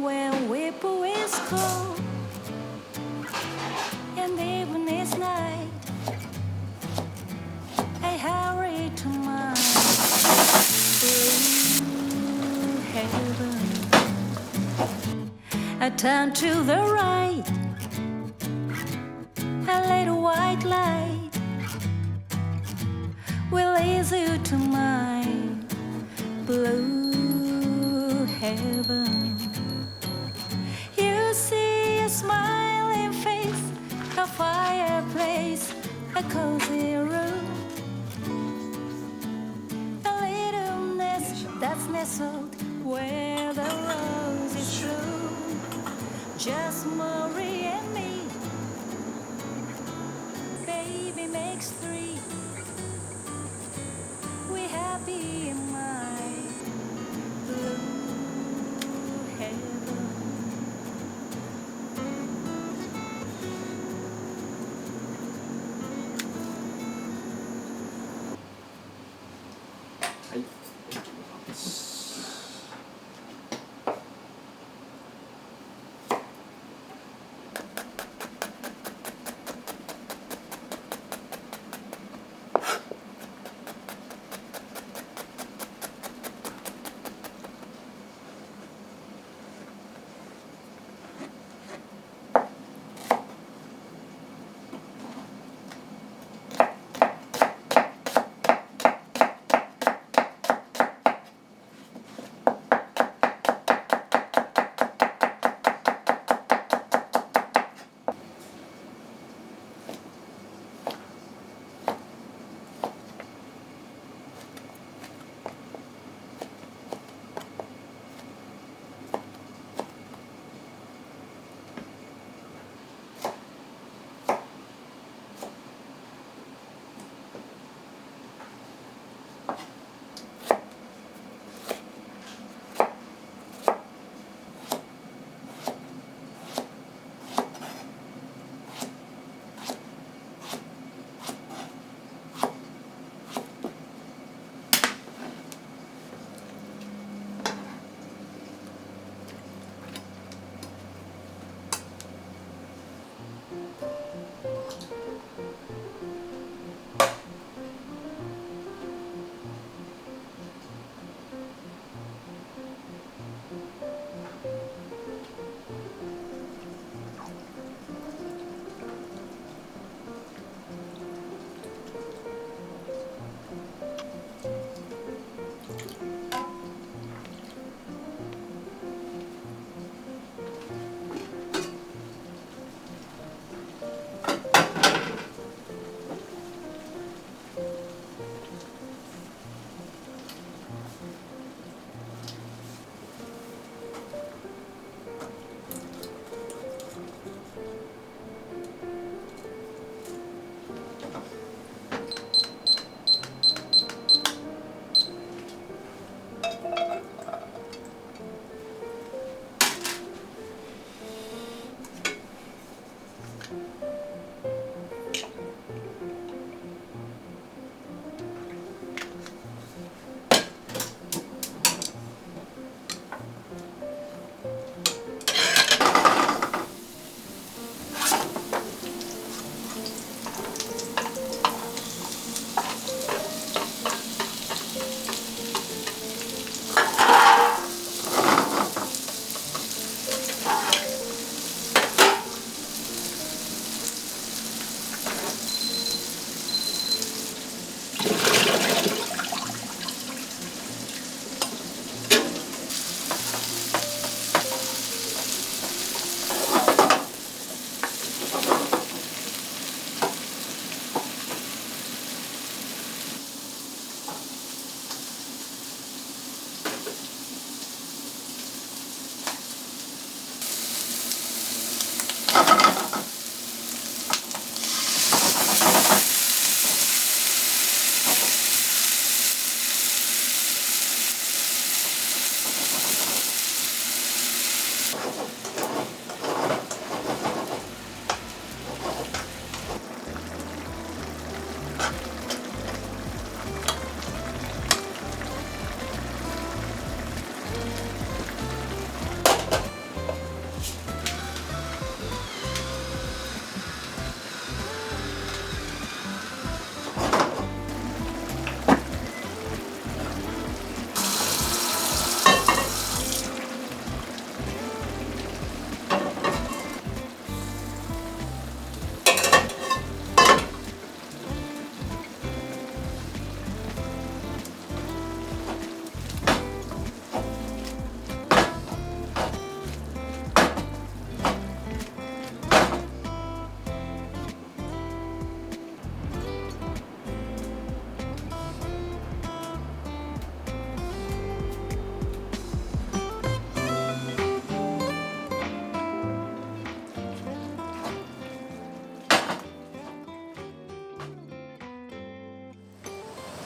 when whipple is cold and even it's night, I hurry to my blue heaven. I turn to the right, a little white light will lead you to my blue heaven. You see a smiling face, a fireplace, a cozy room, a little nest that's nestled where the rose is true. Just Marie and me, baby makes three. We happy in my blue heaven.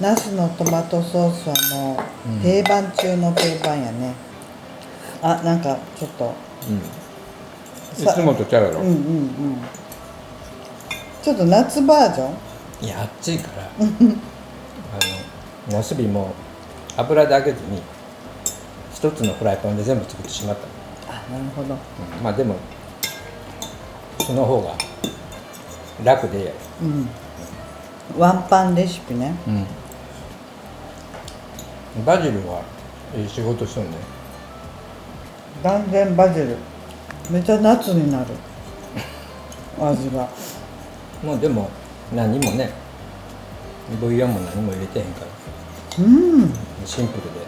ナスのトマトソースはもう定番中の定番やね。あ、なんかちょっといつもとちゃうやろ。ちょっと夏バージョン。いや暑いからナスビも油で揚げずに一つのフライパンで全部作ってしまった。あ、なるほど。まあでもその方が楽でやる。ワンパンレシピね。バジルはいい仕事しとんね。断然バジルめっちゃ夏になる味が。もうでも何もねブイヨンも何も入れてへんからシンプルで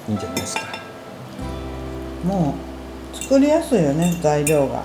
いいんじゃないですか。もう作りやすいよね、材料が。